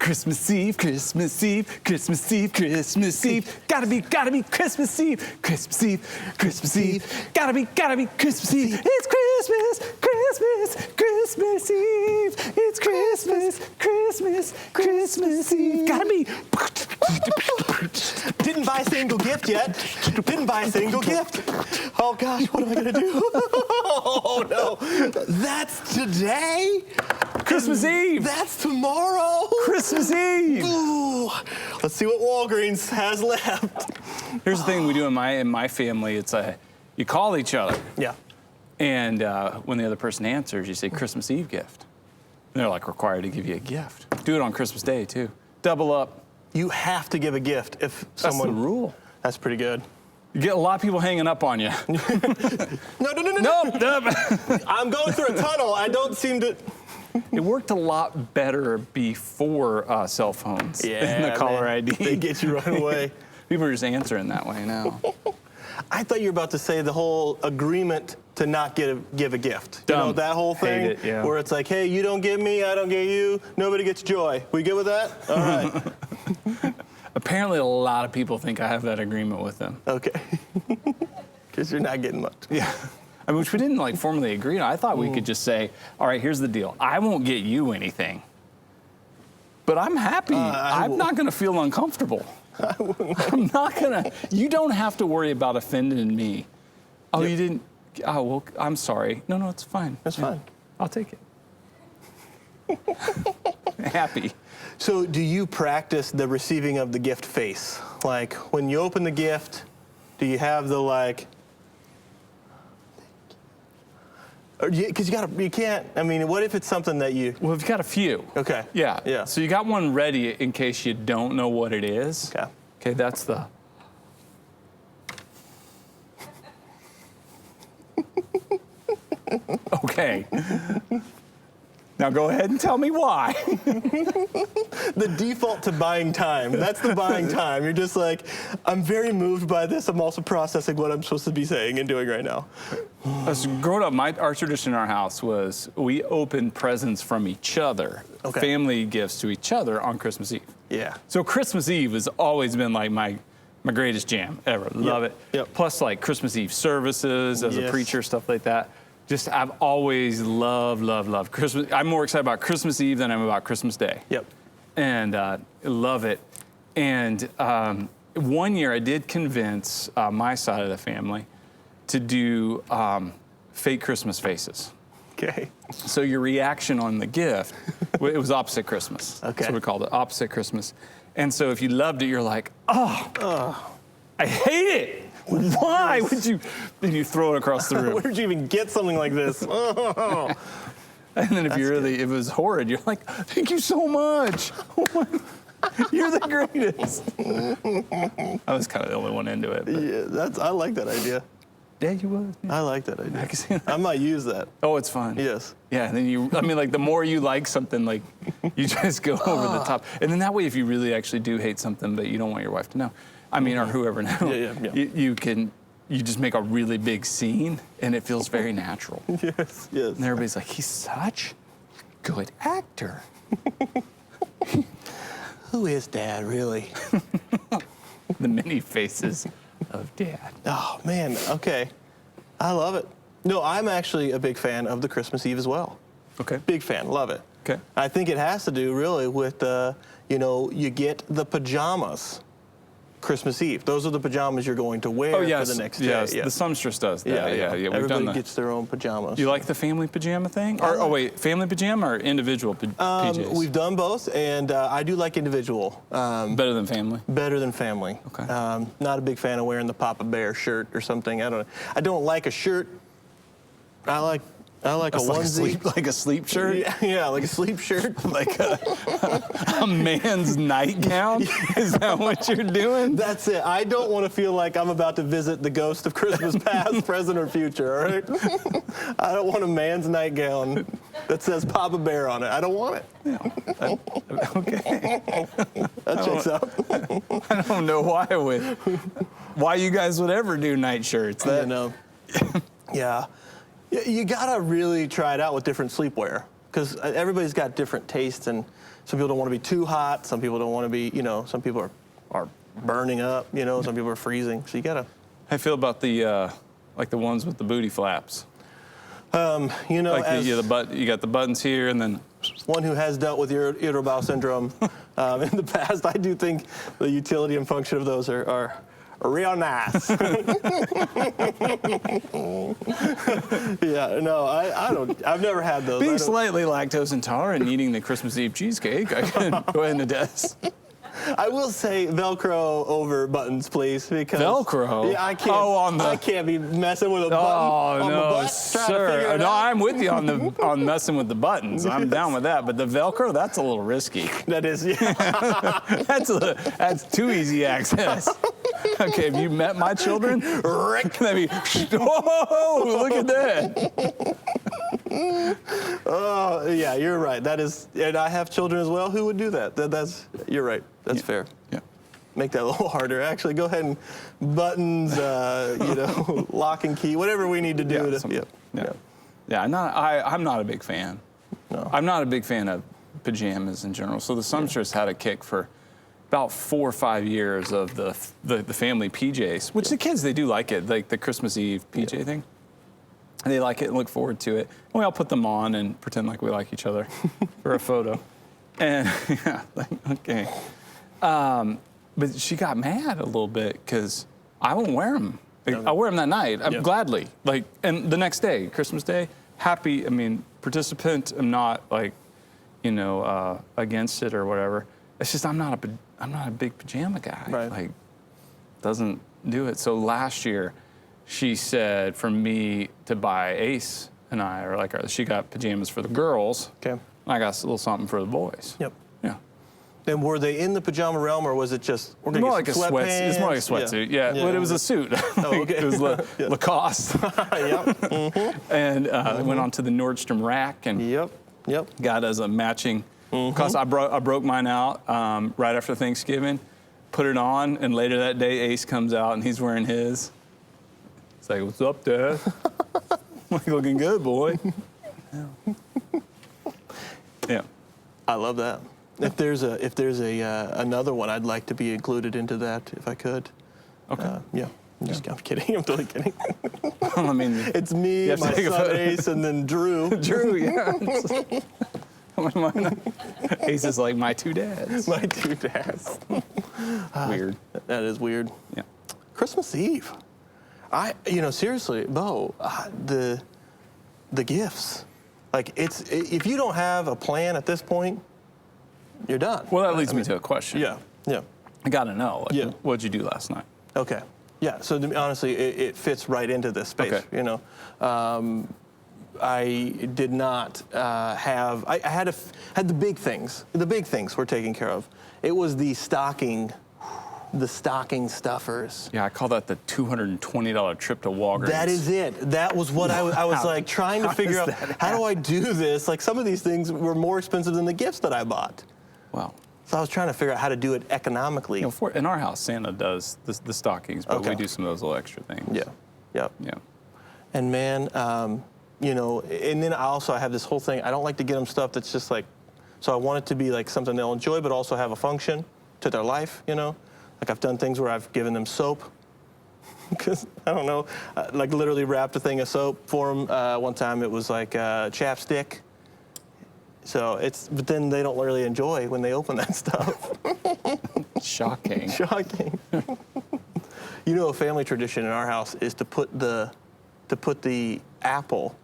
Christmas Eve, Christmas Eve, Christmas Eve, Christmas Eve. Gotta be Christmas Eve, Christmas Eve, Christmas Eve. Gotta be Christmas Eve. It's Christmas, Christmas, Christmas Eve. It's Christmas, Christmas, Christmas Eve. Gotta be. Didn't buy a single gift yet. Didn't buy a single gift. Oh gosh, what am I gonna do? Oh no, that's today? Christmas Eve. That's tomorrow. Christmas Eve. Ooh. Let's see what Walgreens has left. Here's the thing we do in my family. It's you call each other. Yeah. And when the other person answers, you say Christmas Eve gift. And they're like required to give you a gift. Do it on Christmas Day too. Double up. You have to give a gift if someone. That's the rule. That's pretty good. You get a lot of people hanging up on you. No. Nope. I'm going through a tunnel. I don't seem to. It worked a lot better before cell phones and the caller ID. They get you right away. People are just answering that way now. I thought you were about to say the whole agreement to not give a gift. Dumb. You know, that whole thing Hate it, yeah. where it's like, hey, you don't get me, I don't get you, nobody gets joy. We good with that? All right. Apparently a lot of people think I have that agreement with them. Okay. Because you're not getting much. Yeah. I mean, which we didn't like formally agree on. I thought we could just say, all right, here's the deal. I won't get you anything. But I'm happy. I'm not going to feel uncomfortable. I'm not going to. You don't have to worry about offending me. Oh, you didn't. Oh, well, I'm sorry. No, it's fine. That's fine. I'll take it. Happy. So do you practice the receiving of the gift face? Like when you open the gift, do you have the like, because you can't, I mean, what if it's something that you... Well, we've got a few. Okay. Yeah. So you got one ready in case you don't know what it is. Okay. Okay, that's the... Okay. Now go ahead and tell me why. The default to buying time. That's the buying time. You're just like, I'm very moved by this. I'm also processing what I'm supposed to be saying and doing right now. As growing up, our tradition in our house was we opened presents from each other, family gifts to each other on Christmas Eve. Yeah. So Christmas Eve has always been like my greatest jam ever. Love it. Yep. Plus like Christmas Eve services as a preacher, stuff like that. Just I've always loved Christmas. I'm more excited about Christmas Eve than I'm about Christmas Day. Yep. And love it. And one year I did convince my side of the family to do fake Christmas faces. Okay. So your reaction on the gift, it was opposite Christmas. Okay. That's what we called it, opposite Christmas. And so if you loved it, you're like, oh. I hate it. Why would you? Then you throw it across the room. Where did you even get something like this? Oh. And then if it was horrid, you're like, thank you so much. Oh my, you're the greatest. I was kind of the only one into it. Yeah, I like that idea. Yeah, you would. Yeah. I like that idea. I can see that. I might use that. Oh, it's fun. Yes. Yeah, and then like the more you like something, like you just go over the top. And then that way, if you really actually do hate something, but you don't want your wife to know, I mean, or whoever knows, you just make a really big scene, and it feels very natural. Yes. And everybody's like, he's such a good actor. Who is Dad, really? The many faces of Dad. Oh, man. Okay. I love it. No, I'm actually a big fan of the Christmas Eve as well. Okay. Big fan. Love it. Okay. I think it has to do really with, you get the pajamas Christmas Eve. Those are the pajamas you're going to wear for the next day. Yes, the Sumstress does that. Yeah. Everybody gets their own pajamas. You like the family pajama thing? Family pajama or individual PJs? We've done both, and I do like individual. Better than family? Better than family. Okay. Not a big fan of wearing the Papa Bear shirt or something. I don't like a shirt. I like a onesie. Like a sleep shirt? Yeah, like a sleep shirt. Like a man's nightgown? Is that what you're doing? That's it. I don't want to feel like I'm about to visit the ghost of Christmas past, present, or future, all right? I don't want a man's nightgown that says Papa Bear on it. I don't want it. Yeah. Okay. That checks out. I don't know why you guys would ever do night shirts. Yeah. You gotta really try it out with different sleepwear, because everybody's got different tastes, and some people don't want to be too hot. Some people don't want to be, some people are burning up. Some people are freezing. So you gotta. How do you feel about the like the ones with the booty flaps? Like you got the buttons here, and then one who has dealt with irritable bowel syndrome in the past, I do think the utility and function of those are real nice. Yeah, no, I don't. I've never had those. Being slightly lactose intolerant and eating the Christmas Eve cheesecake, I can go ahead and attest. I will say Velcro over buttons, please, because Velcro. Yeah, I can't. I can't be messing with a button on the butt, sir. No, I'm with you on messing with the buttons. I'm down with that, but the Velcro, that's a little risky. That is, yeah. That's too easy access. Okay, have you met my children? Rick, whoa, look at that. Oh, yeah, you're right. That is, and I have children as well who would do that. You're right. That's fair. Yeah. Make that a little harder. Actually, go ahead and buttons, lock and key, whatever we need to do. Yeah, I'm not a big fan. No. I'm not a big fan of pajamas in general. So the Sumsters had a kick for about 4 or 5 years of the family PJs, which the kids, they do like it, like the Christmas Eve PJ thing. And they like it and look forward to it. And we all put them on and pretend like we like each other for a photo. And okay. But she got mad a little bit because I won't wear them. I'll wear them that night, gladly. And the next day, Christmas Day, participant. I'm not against it or whatever. It's just I'm not a big pajama guy. Right. Doesn't do it. So last year, she said for me to buy Ace and I, she got pajamas for the girls. Okay. And I got a little something for the boys. Yep. Yeah. And were they in the pajama realm, or was it just It's more like a sweatsuit. It's more like a sweatsuit. Yeah. But it was a suit. Oh, okay. It was Lacoste. Yep. Mm-hmm. And I went on to the Nordstrom rack and got as a matching. Because I broke mine out right after Thanksgiving, put it on, and later that day Ace comes out and he's wearing his. It's like, what's up, Dad? Looking good, boy. Yeah. I love that. If there's another one, I'd like to be included into that if I could. Okay. Yeah. I'm kidding. I'm totally kidding. It's me, my son Ace, and then Drew. Drew, yeah. Ace is like my two dads. My two dads. Weird. That is weird. Yeah. Christmas Eve. Seriously, Bo, the gifts. If you don't have a plan at this point, you're done. Well, that leads me to a question. Yeah. I got to know. What'd you do last night? Okay. Yeah. So honestly, it fits right into this space. Okay. I did not have. I had the big things. The big things were taken care of. It was the stocking stuffers. Yeah, I call that the $220 trip to Walgreens. That is it. That was what I was trying to figure out. How do I do this? Some of these things were more expensive than the gifts that I bought. Wow. So I was trying to figure out how to do it economically. In our house, Santa does the stockings, but we do some of those little extra things. Yeah. Yep. Yeah. And man, and then I have this whole thing. I don't like to get them stuff that's just so I want it to be something they'll enjoy, but also have a function to their life, I've done things where I've given them soap, because, I don't know, literally wrapped a thing of soap for them. One time it was chapstick. So but then they don't really enjoy when they open that stuff. Shocking. Shocking. A family tradition in our house is to put the apple,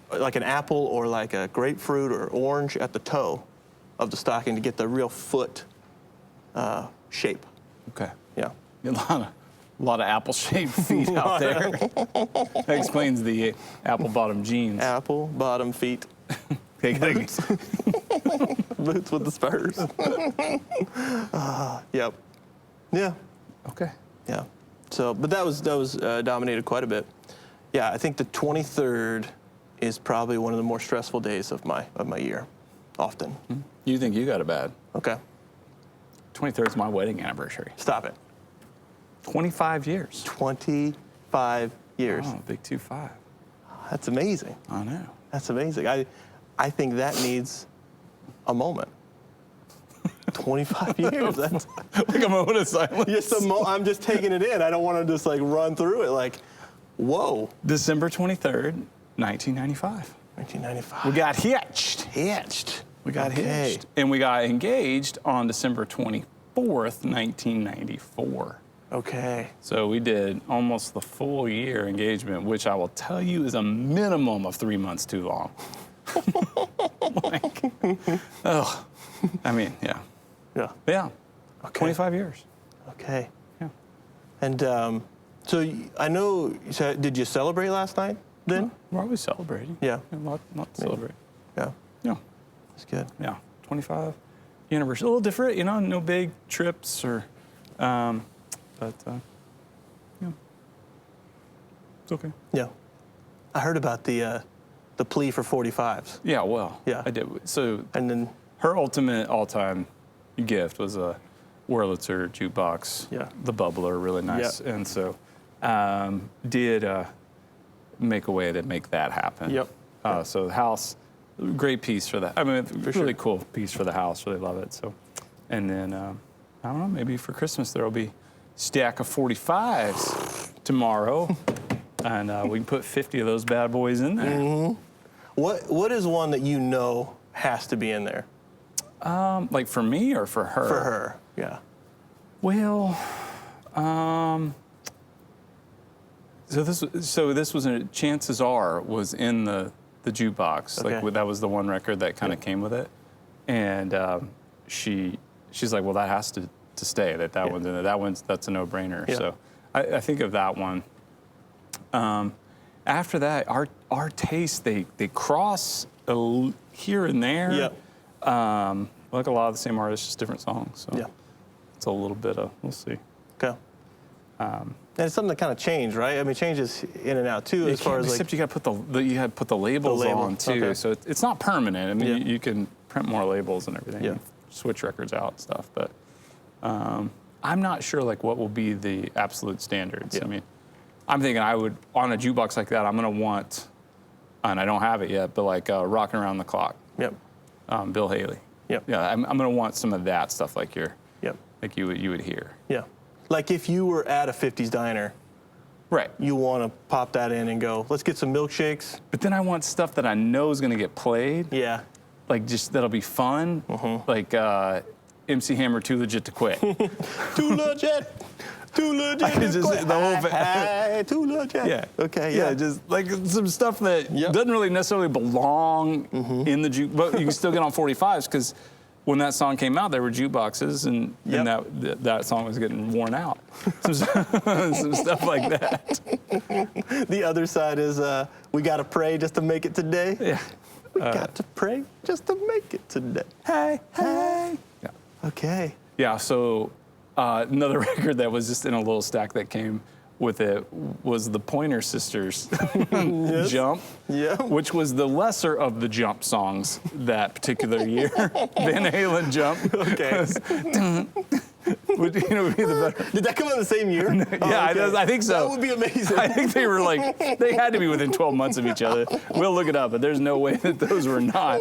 an apple or a grapefruit or orange at the toe of the stocking to get the real foot shape. Okay. Yeah. A lot of apple-shaped feet out there. That explains the apple-bottom jeans. Apple-bottom feet. Boots. Boots with the spurs. Yep. Yeah. Okay. Yeah. So, but that was dominated quite a bit. Yeah, I think the 23rd is probably one of the more stressful days of my year, often. You think you got it bad? Okay. 23rd is my wedding anniversary. Stop it. 25 years. 25 years. Oh, big 25. That's amazing. I know. That's amazing. I think that needs a moment. 25 years. That's Like a moment of silence. just I'm just taking it in. I don't want to just like run through it. Like, whoa. December 23rd, 1995. 1995. We got hitched. Hitched. We got hitched. And we got engaged on December 24th, 1994. Okay. So we did almost the full year engagement, which I will tell you is a minimum of 3 months too long. Like, oh, I mean, yeah. Yeah. Yeah. Okay. 25 years. Okay. Yeah. And I know, did you celebrate last night then? We're always celebrating. Yeah. A lot to celebrate. Yeah. Yeah. That's good. Yeah. 25 anniversary. A little different, no big trips or, yeah. It's okay. Yeah. I heard about the plea for 45s. Yeah, well, Yeah. I did. So And then, her ultimate all-time gift was a Wurlitzer jukebox. Yeah. The bubbler, really nice. Yeah. And so did make a way to make that happen. Yep. So the house, great piece for that. I mean, really sure. cool piece for the house. Really love it. So, and then I don't know. Maybe for Christmas there'll be stack of 45s tomorrow, and we can put 50 of those bad boys in there. Mm-hmm. What is one that you know has to be in there? Like for me or for her? For her, yeah. Well, so this was chances are was in the jukebox. Okay. Like that was the one record that kind of came with it, and she's like, well, that has to stay. That one's in there. That's a no-brainer. Yeah. So I think of that one. After that, our tastes they cross here and there. Yeah. Like a lot of the same artists, just different songs. So Yeah. it's a little bit of we'll see. Okay. And it's something that kind of changed, right? I mean, it changes in and out too, as far as except like. you got to put the labels label, on too. okay. So it's not permanent. I mean, Yeah. you can print more labels and everything. Yeah. And switch records out and stuff. But I'm not sure like what will be the absolute standards. Yeah. I mean, I'm thinking I would on a jukebox like that. I'm gonna want, and I don't have it yet, but like "Rocking Around the Clock," Yep. Bill Haley. Yep. Yeah, I'm gonna want some of that stuff like Yep. you would hear. Yeah. Like if you were at a 50s diner, Right. you want to pop that in and go, let's get some milkshakes. But then I want stuff that I know is gonna get played. Yeah. Like just that'll be fun. Like MC Hammer, Too Legit to Quit. Too legit. Too legit. I could just- the whole hey, too legit. Yeah. Okay. Yeah. just like some stuff that Yep. doesn't really necessarily belong in the juke, but you can still get on 45s because when that song came out, there were jukeboxes and that song was getting worn out. Some stuff like that. The other side is we got to pray just to make it today. Yeah. We got to pray just to make it today. Hey, hey. Yeah. Okay. Yeah. So another record that was just in a little stack that came with it was the Pointer Sisters Yes. Jump, Yeah. which was the lesser of the Jump songs that particular year. Van Halen Jump. Okay. Would be the better. Did that come out the same year? Yeah, I think so. That would be amazing. I think they were like, they had to be within 12 months of each other. We'll look it up, but there's no way that those were not.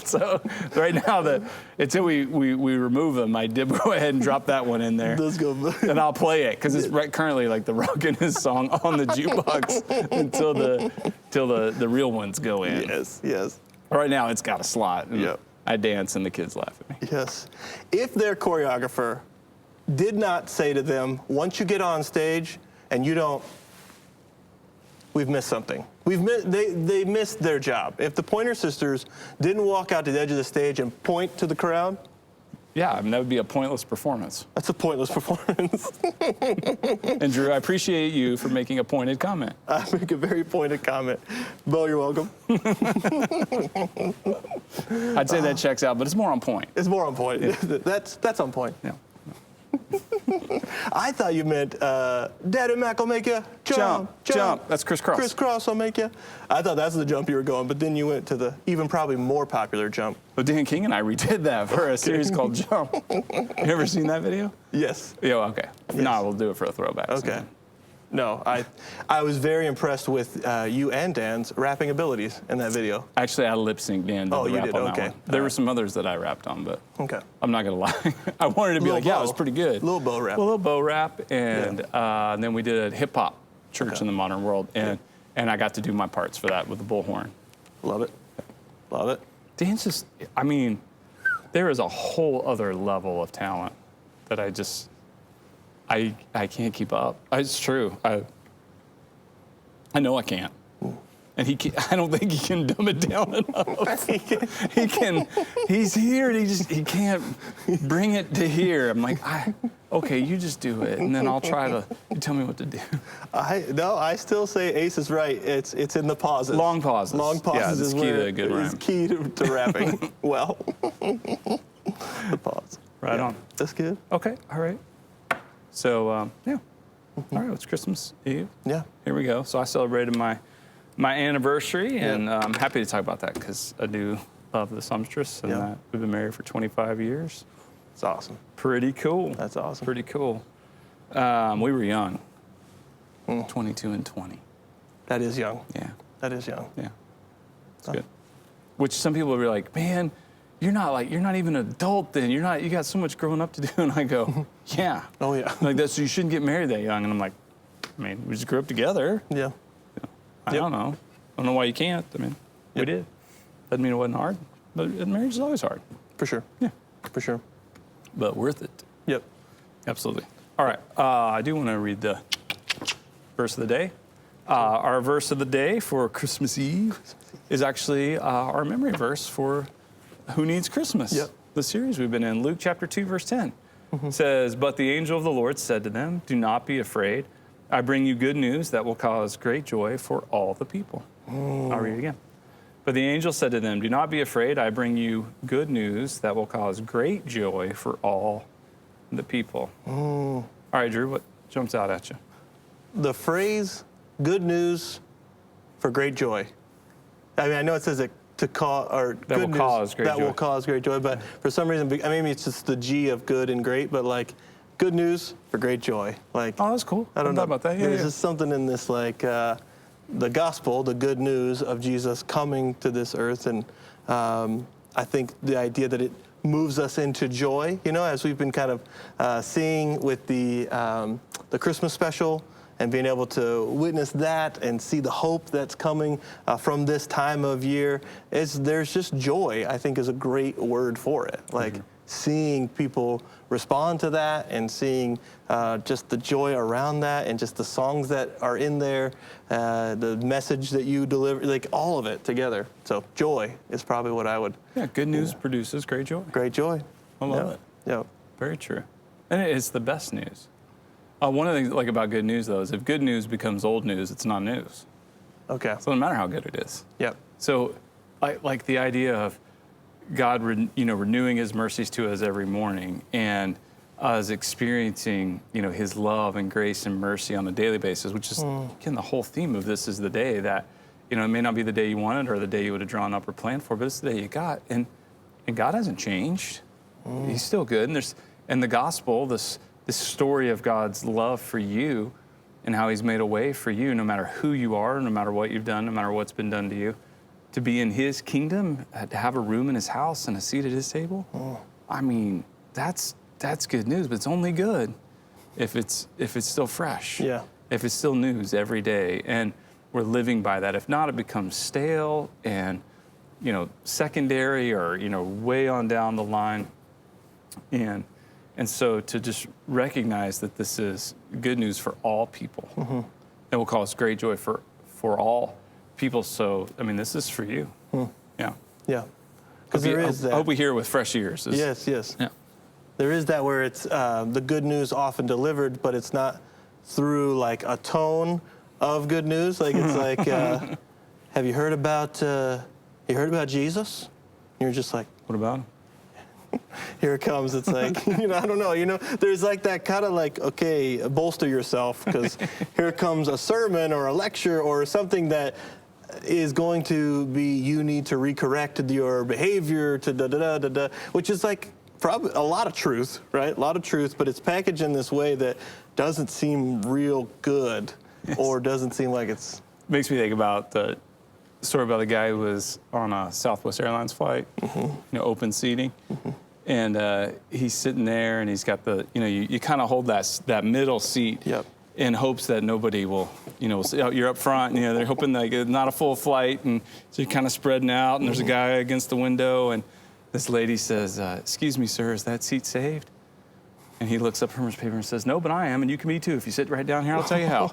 So right now, until we remove them, I did go ahead and drop that one in there. Let's go. And I'll play it because it's currently like the rockin' his song on the jukebox until the real ones go in. Yes. Yes. Right now, it's got a slot. And Yep. I dance and the kids laugh at me. Yes. If their choreographer did not say to them, once you get on stage and you don't, we've missed something. They missed their job. If the Pointer Sisters didn't walk out to the edge of the stage and point to the crowd, Yeah, I mean, that would be a pointless performance. that's a pointless performance. And Drew, I appreciate you for making a pointed comment. I make a very pointed comment. Bo, you're welcome. I'd say that checks out, but it's more on point. It's more on point. That's on point. Yeah. I thought you meant Daddy Mac will make you jump. That's Criss Cross. Criss Cross will make you. I thought that's the jump you were going, but then you went to the even probably more popular jump. But Dan King and I redid that for a series called Jump. You ever seen that video? Yes. Yeah, okay. Yes. No, we'll do it for a throwback. Okay. No, I was very impressed with you and Dan's rapping abilities in that video. Actually, I lip synced Dan. Oh, you rap did? on Okay. That one. There were some others that I rapped on, but Okay. I'm not gonna lie. I wanted to be like, yeah, it was pretty good. Little bow rap. A little bow rap, and then we did a hip hop church in the modern world, and I got to do my parts for that with the bullhorn. Love it. Love it. Dan's just, I mean, there is a whole other level of talent that I can't keep up. It's true. I know I can't. And I don't think he can dumb it down enough. He's here, and he can't bring it to here. I'm like, okay, you just do it, and then I'll try to, you tell me what to do. I still say Ace is right. It's in the pauses. Long pauses. Long pauses is key to a good rhyme. Key to rapping well. The pause. Right on. That's good. Okay, all right. So, All right, it's Christmas Eve. Yeah. Here we go. So I celebrated my anniversary, and I'm happy to talk about that because I do love the songstress, and we've been married for 25 years. It's awesome. Pretty cool. That's awesome. Pretty cool. We were young, 22 and 20. That is young. Yeah. That is young. Yeah. It's good. Which some people will be like, man, you're not even an adult then. You got so much growing up to do. And I go, yeah. Oh, yeah. Like that, so you shouldn't get married that young. And I'm like, I mean, we just grew up together. Yeah. I don't know. I don't know why you can't. I mean, we did. Doesn't mean it wasn't hard. But marriage is always hard. For sure. Yeah. For sure. But worth it. Yep. Absolutely. All right. I do want to read the verse of the day. Our verse of the day for Christmas Eve is actually our memory verse for Who Needs Christmas? Yep. The series we've been in. Luke chapter 2, verse 10 says, "But the angel of the Lord said to them, 'Do not be afraid. I bring you good news that will cause great joy for all the people.'" I'll read it again. "But the angel said to them, 'Do not be afraid. I bring you good news that will cause great joy for all the people.'" All right, Drew, what jumps out at you? The phrase "good news for great joy." I mean, I know it says it to cause That will cause great joy. That will cause great joy, but for some reason, maybe it's just the G of good and great, but like good news for great joy. Like, Oh, that's cool. I don't know about that. Yeah, There's just something in this, like the gospel, the good news of Jesus coming to this earth, and I think the idea that it moves us into joy. You know, as we've been kind of seeing with the Christmas special, and being able to witness that and see the hope that's coming from this time of year, there's just joy, I think, is a great word for it. Like seeing people respond to that and seeing just the joy around that and just the songs that are in there, the message that you deliver, like all of it together. So joy is probably what I would. Yeah, good news produces great joy. Great joy. I love it. Yeah. Very true. And it's the best news. One of the things I like about good news, though, is if good news becomes old news, it's not news. Okay. So it doesn't matter how good it is. Yep. So I like the idea of God, renewing His mercies to us every morning, and us experiencing, His love and grace and mercy on a daily basis, which is, again, the whole theme of this is the day that, it may not be the day you wanted or the day you would have drawn up or planned for, but it's the day you got. And God hasn't changed. He's still good. And the gospel, this story of God's love for you and how He's made a way for you, no matter who you are, no matter what you've done, no matter what's been done to you, to be in His kingdom, to have a room in His house and a seat at His table. I mean, that's good news, but it's only good if it's still fresh. Yeah. If it's still news every day, and we're living by that. If not, it becomes stale and secondary or way on down the line. And so to just recognize that this is good news for all people, and will cause great joy for all people. So, I mean, this is for you. Yeah. Yeah. Because there is that. I hope we hear it with fresh ears. Yes. Yeah. There is that where it's the good news often delivered, but it's not through like a tone of good news. Like it's like, have you heard about Jesus? And you're just like, What about him? Here it comes. It's like, I don't know. There's like that kind of like, okay, bolster yourself, because here comes a sermon or a lecture or something that is going to be, you need to recorrect your behavior to which is like, probably a lot of truth, right? A lot of truth, but it's packaged in this way that doesn't seem real good, or doesn't seem like it's. Makes me think about the story about a guy who was on a Southwest Airlines flight, open seating, and he's sitting there, and he's got the, you kind of hold that middle seat. Yep. In hopes that nobody will, you're up front, and they're hoping that it's not a full flight, and so you're kind of spreading out, and there's a guy against the window, and this lady says, "Excuse me, sir, is that seat saved?" And he looks up from his paper and says, "No, but I am, and you can be too. If you sit right down here, I'll tell you how."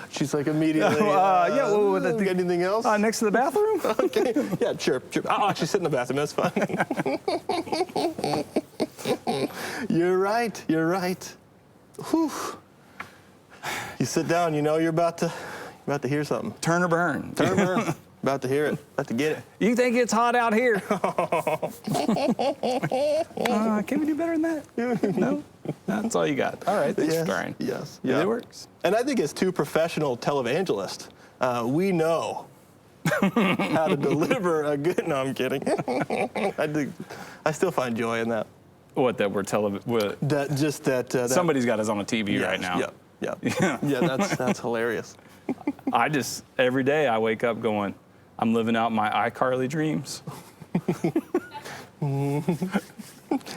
She's like immediately. Anything else? Next to the bathroom? Okay. Yeah, sure. I'll actually sit in the bathroom. That's fine. You're right. Whew. You sit down, you're about to hear something. Turn or burn. Turn or burn. About to hear it. About to get it. You think it's hot out here? Can we do better than that? No? That's all you got. All right, thanks for trying. Yes. Yeah. It works. And I think as two professional televangelists, we know how to deliver a good. No, I'm kidding. I still find joy in that. What, that we're That somebody's got us on a TV right now. Yep. Yeah, that's hilarious. Every day I wake up going, I'm living out my iCarly dreams.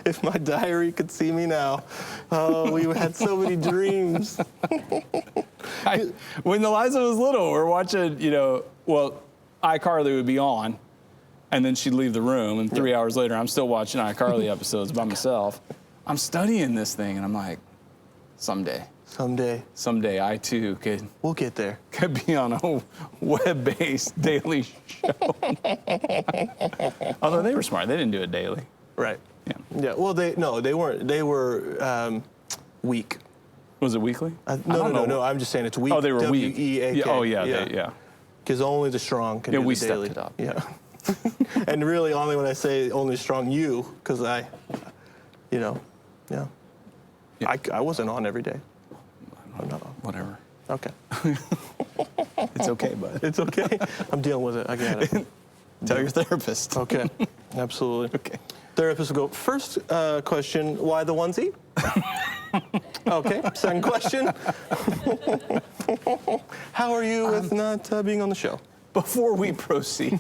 If my diary could see me now, oh, we had so many dreams. When Eliza was little, we're watching, iCarly would be on, and then she'd leave the room, and 3 hours later, I'm still watching iCarly episodes by myself. I'm studying this thing, and I'm like, someday, I too We'll get there. Could be on a web-based daily show. Although they were smart, they didn't do it daily. Right. Yeah. Well, they weren't. They were weak. Was it weekly? No. I'm just saying it's weak. Oh, they were weak. W-E-A-K. Oh, yeah. Because only the strong can do we the daily. stepped it up. Yeah. And really, only when I say only strong, because yeah. I wasn't on every day. I'm not on. Whatever. Okay. It's okay, bud. It's okay. I'm dealing with it. I got it. Tell your therapist. Okay. Absolutely. Okay. Therapist will go, first question, why the onesie? Okay. Second question. How are you with not being on the show? Before we proceed,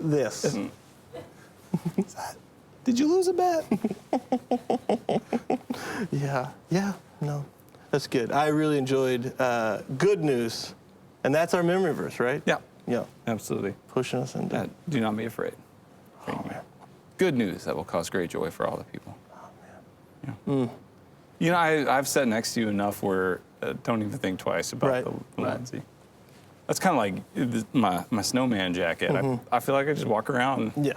This. Did you lose a bet? Yeah. No. That's good. I really enjoyed good news. And that's our memory verse, right? Yeah. Yeah. Absolutely. Pushing us into. Do not be afraid. Oh, man. Good news that will cause great joy for all the people. Oh, man. Yeah. I've sat next to you enough where don't even think twice about the onesie. That's kind of like my snowman jacket. I feel like I just walk around and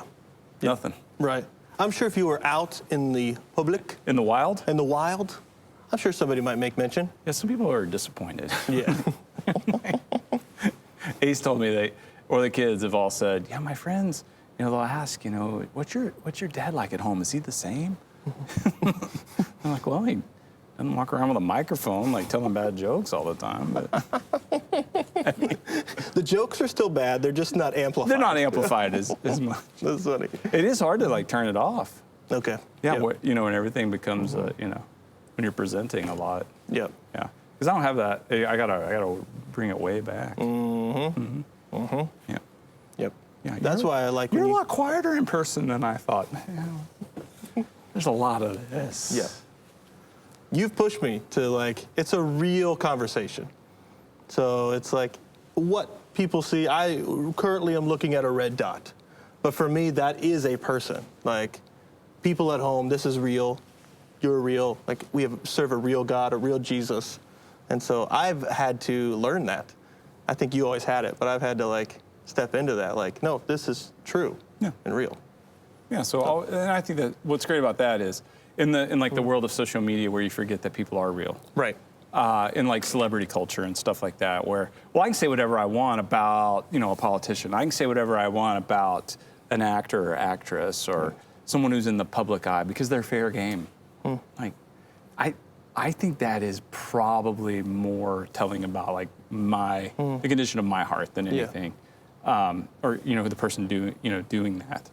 nothing. Right. I'm sure if you were out in the public. In the wild? In the wild, I'm sure somebody might make mention. Yeah, some people are disappointed. Yeah. Ace told me the kids have all said, yeah, my friends, they'll ask, what's your dad like at home? Is he the same? I'm like, well, he doesn't walk around with a microphone, like telling bad jokes all the time. But The jokes are still bad. They're just not amplified. they're not amplified as much. That's funny. It is hard to turn it off. Okay. Yeah, Yep. when everything becomes, when you're presenting a lot. Yep. Yeah, because I don't have that. I gotta bring it way back. Yeah. Yep. Yeah. That's why I like. You're a lot quieter in person than I thought. There's a lot of this. Yeah. You've pushed me to it's a real conversation. So it's what people see. I currently am looking at a red dot, but for me that is a person. People at home, this is real. You're real. We serve a real God, a real Jesus, and so I've had to learn that. I think you always had it, but I've had to step into that. No, this is true and real. Yeah. So and I think that what's great about that is in the world of social media where you forget that people are real. Right. In celebrity culture and stuff like that, where I can say whatever I want about a politician. I can say whatever I want about an actor or actress or someone who's in the public eye because they're fair game. I think that is probably more telling about the condition of my heart than anything, or the person doing that.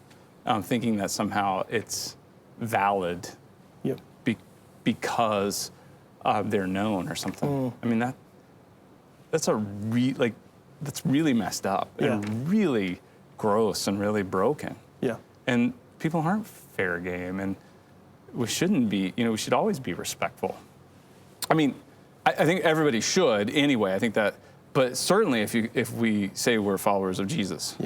thinking that somehow it's valid Yep. because they're known or something. I mean, that's that's really messed up and really gross and really broken. Yeah. And people aren't fair game, and we shouldn't be. We should always be respectful. I mean, I think everybody should anyway. I think that, but certainly if we say we're followers of Jesus,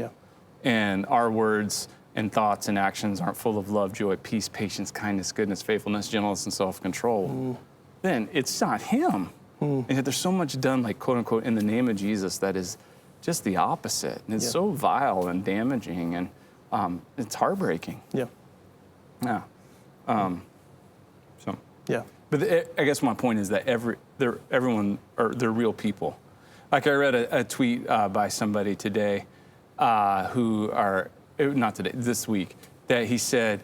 and our words and thoughts and actions aren't full of love, joy, peace, patience, kindness, goodness, faithfulness, gentleness, and self-control, then it's not him. And yet there's so much done, like, quote unquote, in the name of Jesus that is just the opposite. And it's so vile and damaging, and it's heartbreaking. Yeah. Yeah. Yeah. But I guess my point is that they're real people. Like, I read a tweet by somebody today this week, that he said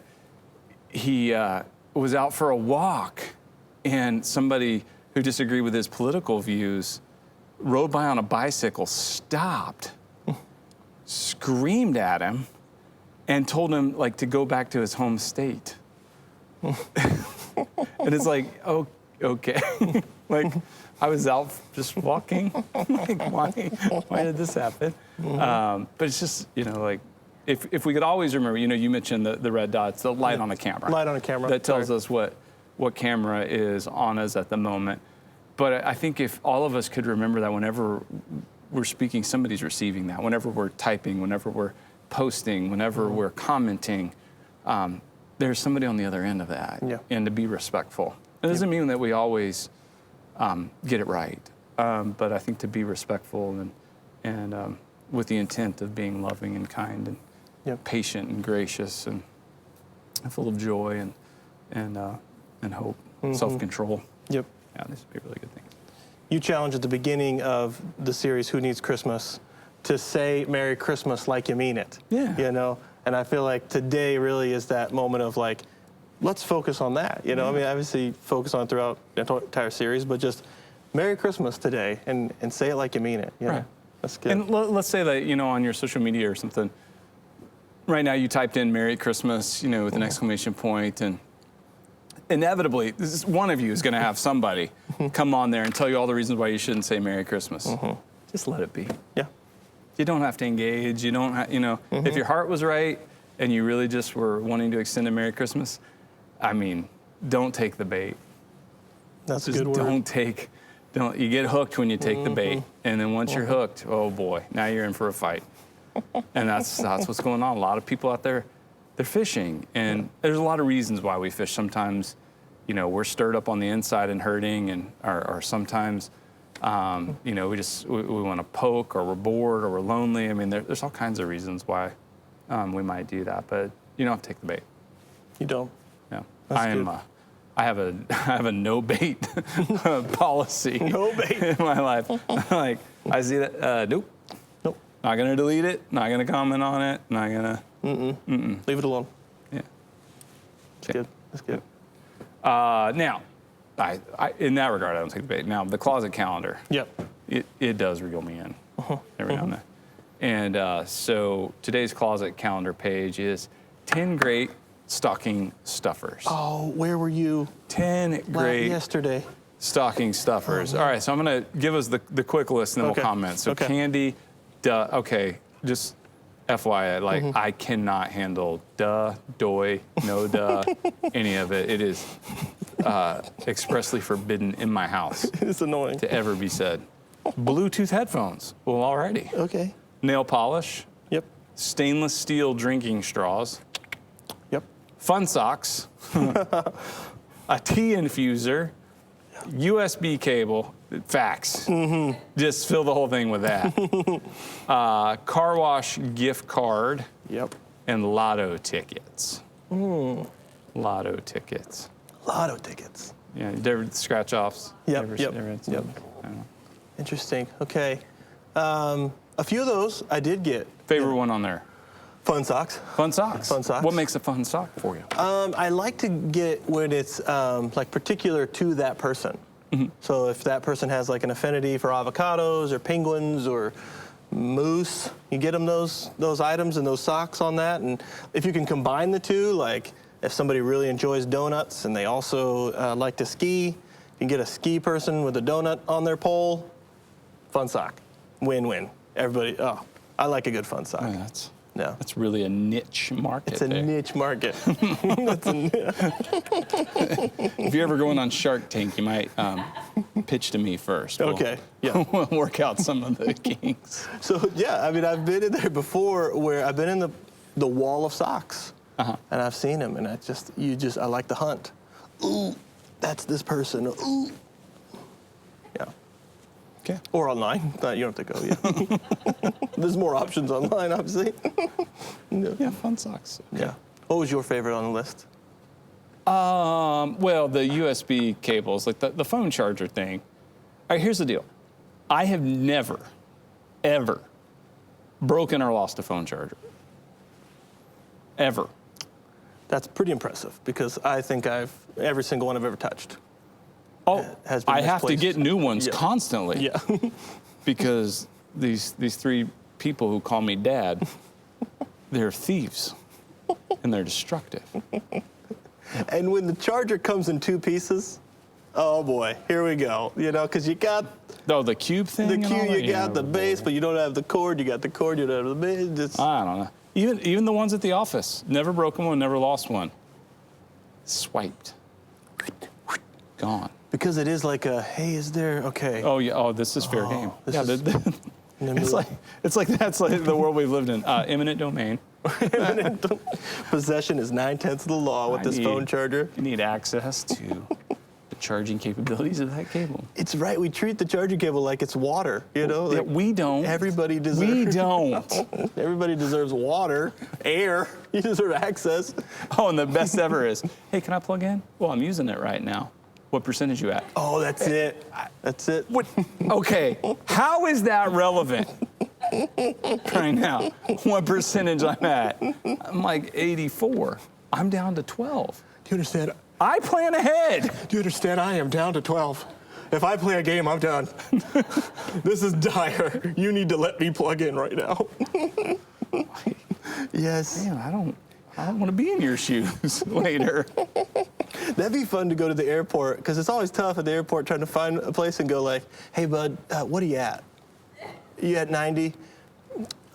he was out for a walk, and somebody who disagreed with his political views rode by on a bicycle, stopped, screamed at him, and told him, like, to go back to his home state. And it's like, oh, okay. Like, I was out just walking. Like, why did this happen? But it's just, like, if we could always remember, you mentioned the red dots, the light on a camera. Light on a camera. That tells us what camera is on us at the moment. But I think if all of us could remember that whenever we're speaking, somebody's receiving that. Whenever we're typing, whenever we're posting, whenever we're commenting, there's somebody on the other end of that. Yeah. And to be respectful. It doesn't mean that we always get it right. But I think to be respectful and with the intent of being loving and kind and patient and gracious and full of joy and hope, self-control. Yep. Yeah, this would be a really good thing. You challenged at the beginning of the series, Who Needs Christmas, to say Merry Christmas like you mean it. Yeah. And I feel like today really is that moment of, like, let's focus on that. I mean, obviously focus on it throughout the entire series, but just Merry Christmas today and say it like you mean it. Right. That's good. And let's say that, on your social media or something, right now you typed in Merry Christmas, with an exclamation point, and inevitably, one of you is going to have somebody come on there and tell you all the reasons why you shouldn't say Merry Christmas. Just let it be. Yeah. You don't have to engage. You don't have, if your heart was right and you really just were wanting to extend a Merry Christmas, I mean, don't take the bait. That's a good word. Don't you get hooked when you take the bait, and then once you're hooked, oh boy, now you're in for a fight. And that's what's going on. A lot of people out there, they're fishing, and there's a lot of reasons why we fish. Sometimes, we're stirred up on the inside and hurting, and or sometimes, we want to poke, or we're bored, or we're lonely. I mean, there's all kinds of reasons why we might do that, but you don't have to take the bait. You don't. Yeah, That's I have a no bait policy. No bait in my life. Like, I see that. Nope. Not gonna delete it. Not gonna comment on it. Not gonna. Leave it alone. Yeah. That's good. That's good. Now, I in that regard, I don't take the bait. Now, the closet calendar. Yep. It does reel me in every now and then. And so today's closet calendar page is 10 great stocking stuffers. Oh, where were you? 10 great yesterday. Stocking stuffers. All right, so I'm going to give us the quick list and then we'll comment. So candy, just FYI, like, I cannot handle doy, no any of it. It is expressly forbidden in my house. It's annoying. To ever be said. Bluetooth headphones. Well, alrighty. Okay. Nail polish. Yep. Stainless steel drinking straws. Yep. Fun socks. A tea infuser. USB cable. Fax. Just fill the whole thing with that. Car wash gift card. Yep. And lotto tickets. Lotto tickets. Lotto tickets. Yeah, scratch offs. Yep. Yep. Interesting. Okay. A few of those I did get. Favorite one on there? Fun socks. Fun socks. Fun socks. What makes a fun sock for you? I like to get when it's like particular to that person. So if that person has like an affinity for avocados or penguins or mousse. You get them those items and those socks on that, and if you can combine the two, like if somebody really enjoys donuts and they also like to ski, you can get a ski person with a donut on their pole. Fun sock, win-win. Everybody, oh, I like a good fun sock. Yeah, that's really a niche market. It's a niche market. If you're ever going on Shark Tank, you might pitch to me first. Okay. Yeah. We'll work out some of the kinks. So yeah, I mean, I've been in there before where I've been in the wall of socks, and I've seen them, and I like the hunt. Ooh, that's this person. Ooh. Yeah. Okay. Or online. No, you don't have to go yet. There's more options online, obviously. Yeah, fun socks. Okay. Yeah. What was your favorite on the list? Well, the USB cables, like the phone charger thing. All right, here's the deal. I have never, ever broken or lost a phone charger. Ever. That's pretty impressive because I think every single one I've ever touched. Oh, has been I have to misplaced. get new ones constantly. Yeah. Because these three people who call me dad, they're thieves and they're destructive. And when the charger comes in two pieces, oh boy, here we go. You know, because you got the cube thing. You got the base, but you don't have the cord. You got the cord. You don't have the base. I don't know. Even the ones at the office, never broken one, never lost one. Swiped. Gone. Because it is like a, hey, is there, okay. Oh, yeah. Oh, this is fair game. Yeah, it's like that's like the world we've lived in. Eminent domain. Possession is 9/10 of the law with this phone charger. You need access to the charging capabilities of that cable. It's right. We treat the charging cable like it's water, you know? Like we don't. Everybody deserves. We don't. Everybody deserves water, air. You deserve access. Oh, and the best ever is, hey, can I plug in? Well, I'm using it right now. What percentage you at? Oh, that's it. That's it. What? Okay, how is that relevant right now? What percentage I'm at? I'm like 84. I'm down to 12. Do you understand? I plan ahead. Do you understand? I am down to 12. If I play a game, I'm done. This is dire. You need to let me plug in right now. Yes. Man, I don't want to be in your shoes later. That'd be fun to go to the airport, because it's always tough at the airport trying to find a place and go like, hey, bud, what are you at? You at 90?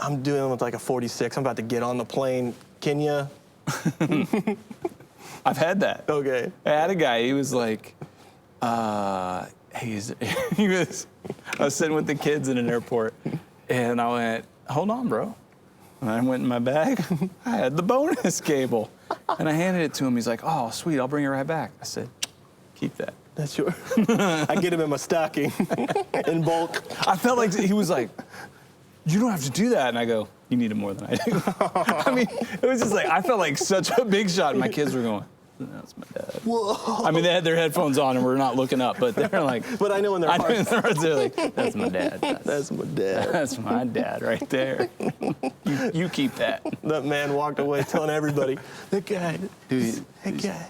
I'm doing with like a 46. I'm about to get on the plane. Can you? I've had that. Okay. I had a guy, he was like, I was sitting with the kids in an airport, and I went, hold on, bro. And I went in my bag. I had the bonus cable. And I handed it to him. He's like, oh, sweet, I'll bring it right back. I said, keep that. That's yours. I get him in my stocking in bulk. I felt like he was like, you don't have to do that. And I go, you need it more than I do. I mean, it was just like, I felt like such a big shot. And my kids were going, that's my dad. Whoa. I mean, they had their headphones on and we're not looking up, but they're like. But I know in their hearts. They're like, that's my dad. That's my dad. That's my dad right there. You keep that. That man walked away telling everybody, that guy, Dude, that guy.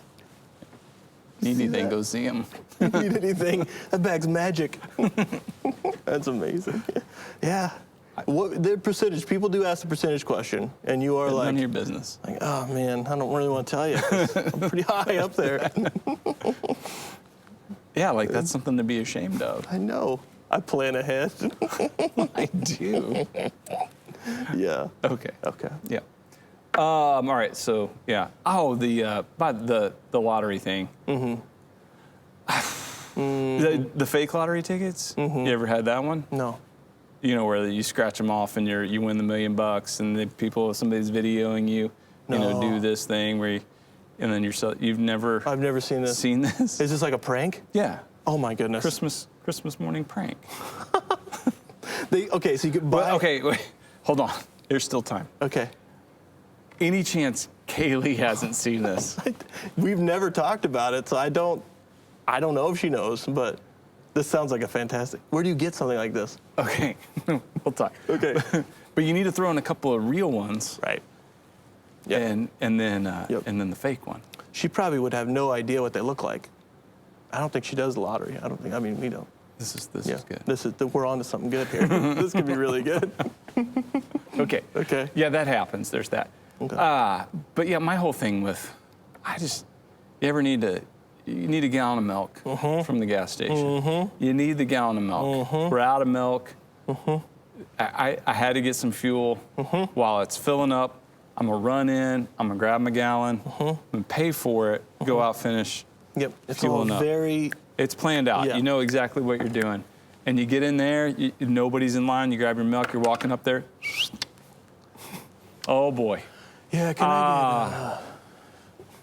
Need anything, go see him. Need anything, that bag's magic. That's amazing. Yeah. What the percentage? People do ask the percentage question, and you are like, none of your business. Like, oh man, I don't really want to tell you. I'm pretty high up there. Yeah, like that's something to be ashamed of. I know. I plan ahead. I do. Yeah. Okay. Okay. Yeah. All right. So yeah. Oh, the lottery thing. Mm-hmm. The fake lottery tickets. Mm-hmm. You ever had that one? No. You know, where you scratch them off and you win the $1 million, and somebody's videoing you, do this thing where and then you've never. I've never seen this. Seen this? Is this like a prank? Yeah. Oh my goodness. Christmas morning prank. Okay, so you could buy. Okay, wait, hold on. There's still time. Okay. Any chance Kaylee hasn't seen this? We've never talked about it, so I don't know if she knows, but. This sounds like a fantastic. Where do you get something like this? Okay, we'll talk. Okay. But you need to throw in a couple of real ones. Right. Yep. And then the fake one. She probably would have no idea what they look like. I don't think she does the lottery. We don't. This is good. We're on to something good here. This could be really good. Okay. Okay. Yeah, that happens. There's that. Okay. But yeah, my whole thing with, you need a gallon of milk from the gas station. You need the gallon of milk. We're out of milk. I had to get some fuel while it's filling up. I'm gonna run in. I'm gonna grab my gallon. I'm gonna pay for it. Go out, finish. Yep. It's fueling all up. It's planned out. Yeah. You know exactly what you're doing. And you get in there. Nobody's in line. You grab your milk. You're walking up there. Oh boy. Yeah. Can I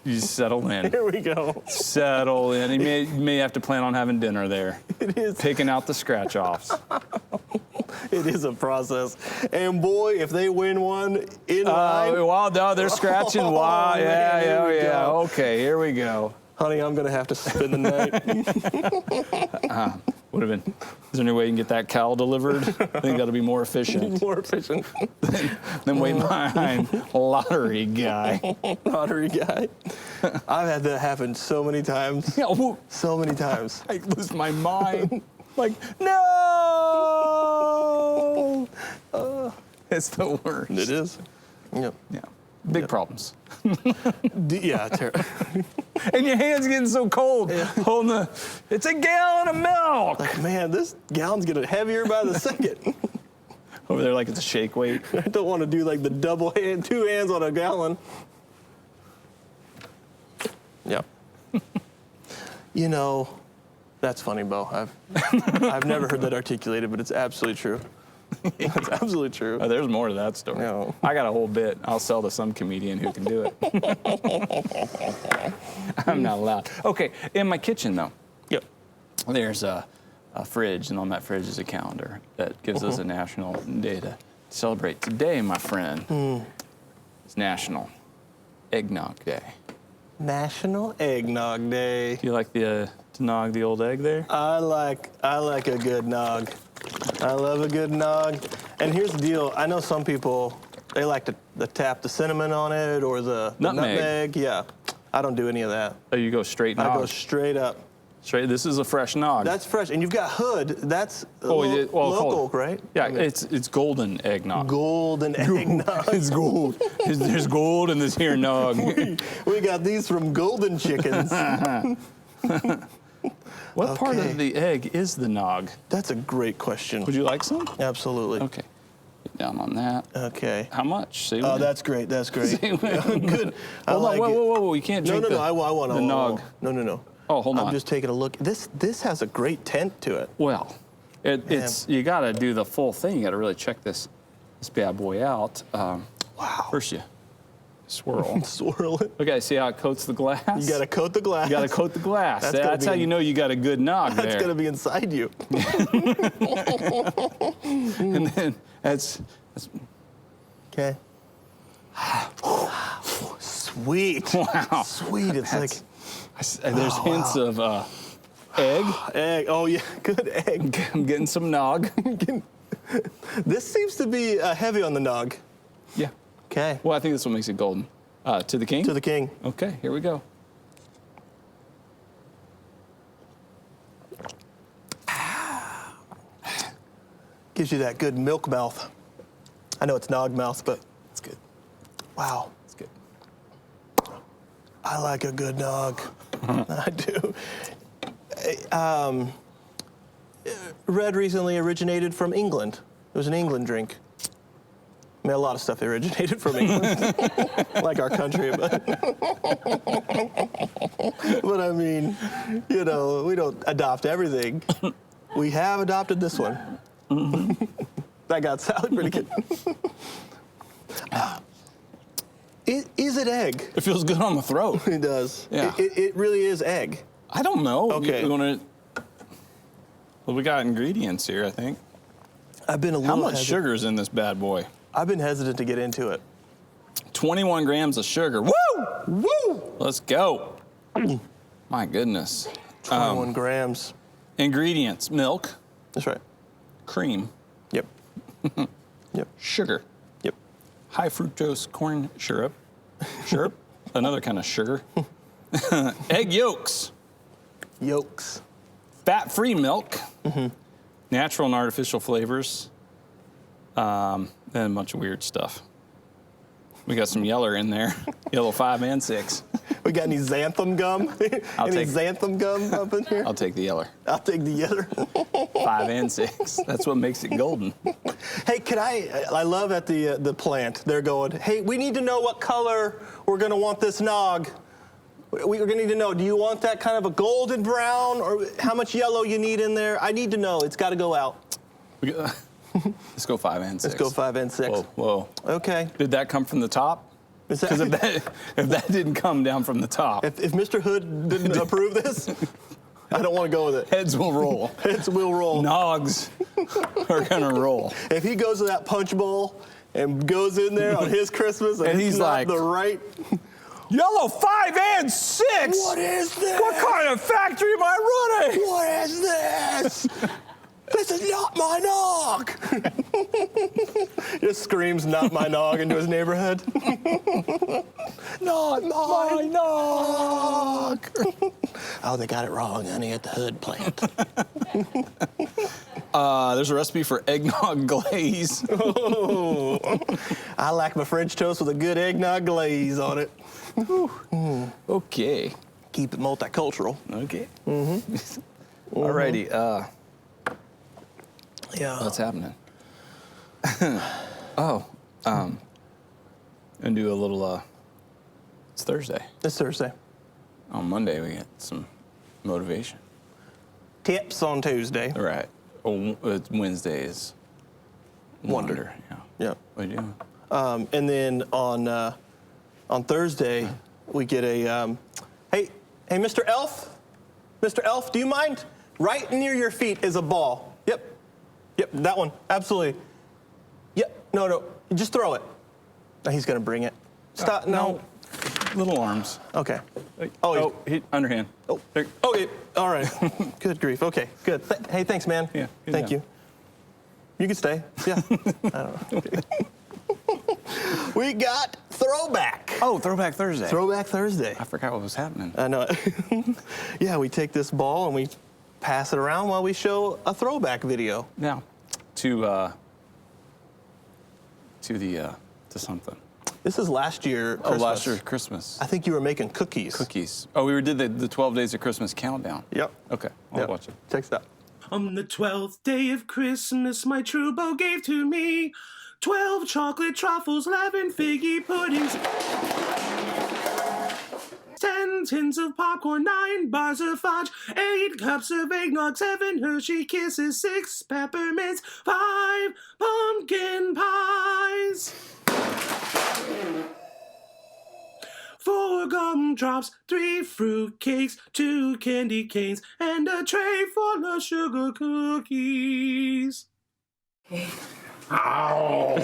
You settle in. Here we go. Settle in. You may have to plan on having dinner there. It is. Picking out the scratch-offs. It is a process. And boy, if they win one in line. Well, no, they're scratching. Wow. Man, here we go. Okay, here we go. Honey, I'm going to have to spend the night. Would have been. Is there any way you can get that cow delivered? I think that'll be more efficient. More efficient. than wait behind lottery guy. Lottery guy. I've had that happen so many times. Yeah, well, So many times. I lose my mind. Like, no! It's the worst. It is. Yep. Yeah. Big problems. Yeah, And your hand's getting so cold. Holding it's a gallon of milk. like, man, this gallon's getting heavier by the second. Over there like it's a shake weight. I don't want to do like the double hand, 2 hands on a gallon. Yep. You know, that's funny, Bo. I've never heard that articulated, but it's absolutely true. It's absolutely true. Oh, there's more to that story. No. I got a whole bit. I'll sell to some comedian who can do it. I'm not allowed. Okay, in my kitchen though. Yep. There's a fridge, and on that fridge is a calendar that gives us a national day to celebrate. Today, my friend, it's National Eggnog Day. National Eggnog Day. Do you like to nog the old egg there? I like a good nog. I love a good nog. And here's the deal. I know some people, they like to tap the cinnamon on it or the nutmeg. Yeah. I don't do any of that. Oh, you go straight nog? I go straight up. Straight. This is a fresh nog. That's fresh. And you've got Hood. That's local, right? Yeah, I mean, it's golden eggnog. Golden eggnog. It's gold. There's gold in this here nog. We got these from Golden Chickens. What part of the egg is the nog? That's a great question. Would you like some? Absolutely. Okay. Get down on that. Okay. How much? Say Oh, when. that's great. That's great. Say when. Good. Hold on. Whoa. You can't drink No. I want the nog. No. Oh, hold on. I'm just taking a look. This has a great tint to it. Well, it's you got to do the full thing. You got to really check this bad boy out. Wow. First you swirl. Swirl it. Okay, see how it coats the glass? You got to coat the glass. You got to coat the glass. That's how you know you got a good nog there. That's going to be inside you. And then that's Okay. Sweet. Wow. Sweet. It's like there's hints of egg. egg. Oh yeah, good egg. I'm getting some nog. This seems to be heavy on the nog. Yeah. Okay. Well, I think this one makes it golden. To the king? To the king. Okay, here we go. Gives you that good milk mouth. I know it's nog mouth, but it's good. Wow. It's good. I like a good nog. I do. Red recently originated from England. It was an England drink. I mean, a lot of stuff originated from England, like our country, but I mean, you know, we don't adopt everything. We have adopted this one. That got sounded pretty good. Is it egg? It feels good on the throat. It does. Yeah. It really is egg. I don't know. Okay. Well, we got ingredients here, I think. I've been a little How much hesitant. sugar's in this bad boy? I've been hesitant to get into it. 21 grams of sugar. Woo! Woo! Let's go. My goodness. 21 grams. Ingredients: milk, That's right. cream, Yep. Yep. sugar, Yep. high fructose corn syrup, another kind of sugar, egg yolks, Yolks. fat-free milk, natural and artificial flavors, and a bunch of weird stuff. We got some yeller in there, yellow 5 and 6. We got any xanthan gum? Any xanthan gum up in here? I'll take the yeller. I'll take the yeller. 5 and 6. That's what makes it golden. Hey, I love at the plant, they're going, hey, we need to know what color we're going to want this nog. We're going to need to know, do you want that kind of a golden brown, or how much yellow you need in there? I need to know. It's got to go out. Let's go 5 and 6. Let's go 5 and 6. Whoa. Okay. Did that come from the top? Because if that didn't come down from the top. If Mr. Hood didn't approve this, I don't want to go with it. Heads will roll. Heads will roll. Nogs are going to roll. If he goes to that punch bowl and goes in there on his Christmas and he's not like, the right... Yellow 5 and 6? What is this? What kind of factory am I running? What is this? This is not my nog. Just screams "not my nog" into his neighborhood. Not my nog. Oh, they got it wrong, honey, at the Hood plant. There's a recipe for eggnog glaze. Oh, I like my French toast with a good eggnog glaze on it. Okay. Keep it multicultural. Okay. Alrighty. Yeah. What's happening? And do a little. It's Thursday. It's Thursday. On Monday we get some motivation. Tips on Tuesday. All right. It's Wednesdays. Wonder. Yeah. Yeah. What are you doing? And then on Thursday we get a hey, Mr. Elf, do you mind? Right near your feet is a ball. Yep, that one, absolutely. Yep, no, just throw it. No, he's gonna bring it. Stop, no. Little arms. Okay. Underhand. Oh, okay, all right. Good grief, okay, good. Hey, thanks, man. Yeah. Thank you. You can stay, yeah. I don't know. Okay. We got Throwback. Oh, Throwback Thursday. Throwback Thursday. I forgot what was happening. I know. Yeah, we take this ball and we pass it around while we show a throwback video. Now, to something. This is last year Christmas. Oh, last year's Christmas. I think you were making cookies. Cookies. Oh, we did the 12 Days of Christmas countdown. Yep. Okay, I'll watch it. Check this out. On the 12th day of Christmas, my true beau gave to me 12 chocolate truffles, 11 figgy puddings, 10 tins of popcorn, 9 bars of fudge, 8 cups of eggnog, 7 Hershey Kisses, 6 peppermints, 5 pumpkin pies, 4 gumdrops, 3 fruit cakes, 2 candy canes, and a tray full of sugar cookies. Ow!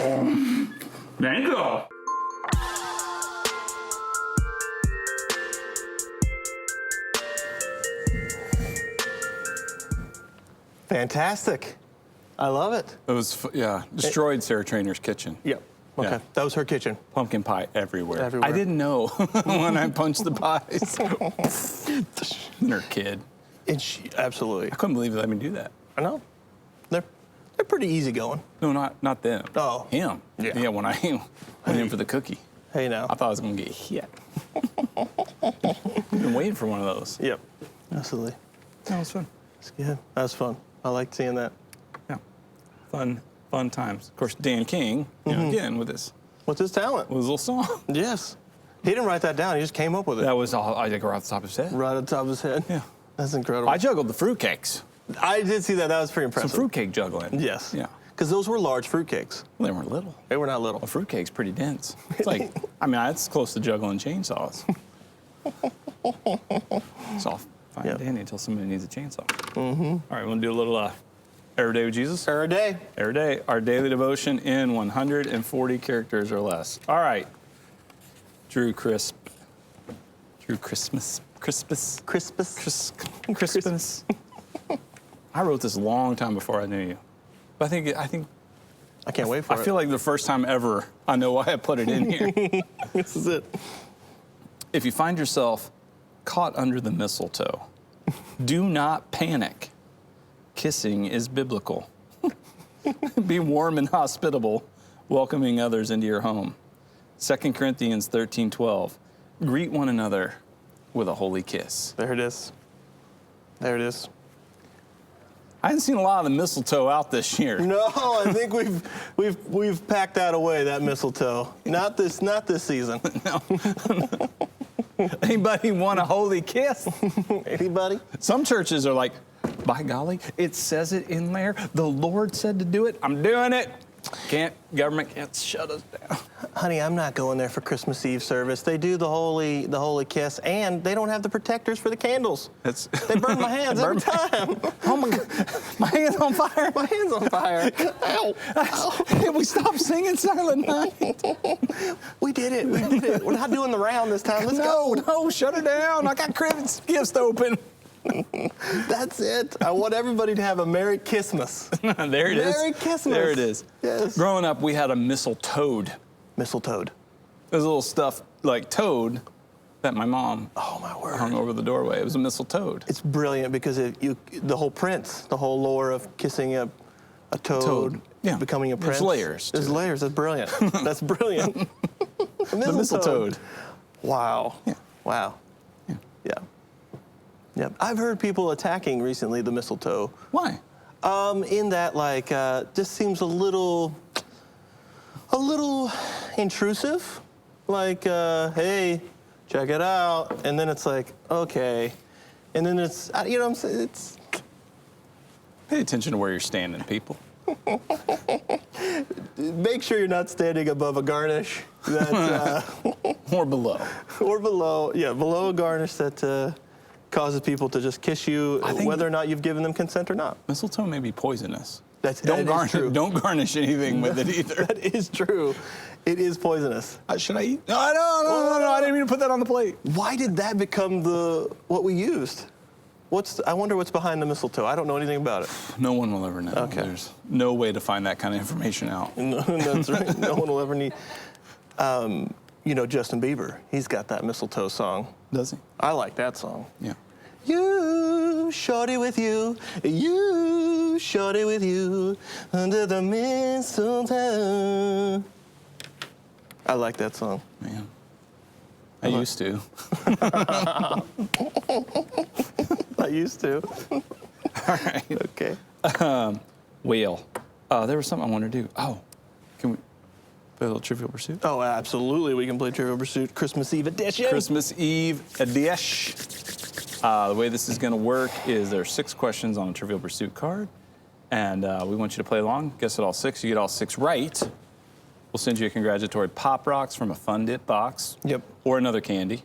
Mango! Fantastic. I love it. It was, destroyed Sarah Trainor's kitchen. Yep. Okay, Yeah. that was her kitchen. Pumpkin pie everywhere. Everywhere. I didn't know when I punched the pies. And her kid. And she, absolutely. I couldn't believe they let me do that. I know. They're pretty easy going. No, not them. Oh. Him. Yeah. When I went in for the cookie. Hey, now. I thought I was going to get hit. I've been waiting for one of those. Yep. Absolutely. That was fun. It's good. That was fun. I liked seeing that. Yeah. Fun times. Of course, Dan King, again, with his What's his talent? little song. Yes. He didn't write that down. He just came up with it. That was all I think right off the top of his head. Right on top of his head. Yeah. That's incredible. I juggled the fruitcakes. I did see that. That was pretty Some impressive. fruitcake juggling. Yes. Yeah. Because those were large fruitcakes. Well, they weren't little. They were not little. A fruitcake's pretty dense. It's like, it's close to juggling chainsaws. It's all fine and dandy until somebody needs a chainsaw. All right, want to do a little Every Day with Jesus? Every day. Every day. Our daily devotion in 140 characters or less. All right. Drew Christmas. Crispus. Crispus. I wrote this a long time before I knew you. But I think I can't wait for it. I feel like the first time ever I know why I put it in here. This is it. If you find yourself caught under the mistletoe, Do not panic. Kissing is biblical. Be warm and hospitable, welcoming others into your home. 2 Corinthians 13:12. Greet one another with a holy kiss. There it is. There it is. I haven't seen a lot of the mistletoe out this year. No, I think we've packed that away, that mistletoe. Not this season. No. Anybody want a holy kiss? Anybody? Some churches are like, by golly, it says it in there. The Lord said to do it. I'm doing it. Government can't shut us down. Honey, I'm not going there for Christmas Eve service. They do the holy kiss, and they don't have the protectors for the candles. They burn my hands every time. Oh my God, my hand's on fire. My hand's on fire. Ow. Ow. Can we stop singing Silent Night? We did it. We did it. We're not doing the round this time. Let's go. No, shut it down. I got Christmas gifts to open. That's it. I want everybody to have a Merry Christmas. There it is. Merry Christmas. There it is. Yes. Growing up, we had a mistletoe. Mistletoe. There's a little stuff like toad that my mom hung over the doorway. It was a mistletoe. It's brilliant because the whole prince, the whole lore of kissing a toad, becoming a prince. There's layers. There's layers. That's brilliant. That's brilliant. The mistletoe. Wow. Yeah. Wow. Yeah. Yeah. I've heard people attacking recently the mistletoe. Why? In that, like, just seems a little intrusive. Like, hey, check it out. And then it's like, okay. And then it's, you know what I'm saying? It's. Pay attention to where you're standing, people. Make sure you're not standing above a garnish. That, or below. Or below. Yeah, below a garnish that causes people to just kiss you, whether or not you've given them consent or not. Mistletoe may be poisonous. Don't garnish anything with it either. That is true. It is poisonous. Should I eat? No, I didn't mean to put that on the plate. Why did that become what we used? I wonder what's behind the mistletoe. I don't know anything about it. No one will ever know. Okay. There's no way to find that kind of information out. No, that's right. No one will ever need. You know, Justin Bieber, he's got that mistletoe song. Does he? I like that song. Yeah. You, shorty with you, shorty with you, under the mistletoe. I like that song. Man. I used to. I used to. All right. Okay. Whale. There was something I wanted to do. Oh, can we play a little Trivial Pursuit? Oh, absolutely. We can play Trivial Pursuit Christmas Eve edition. Christmas Eve edition. The way this is going to work is there are 6 questions on a Trivial Pursuit card, and we want you to play along. Guess it all 6. You get all 6 right. We'll send you a congratulatory Pop Rocks from a Fun Dip box. Yep. Or another candy.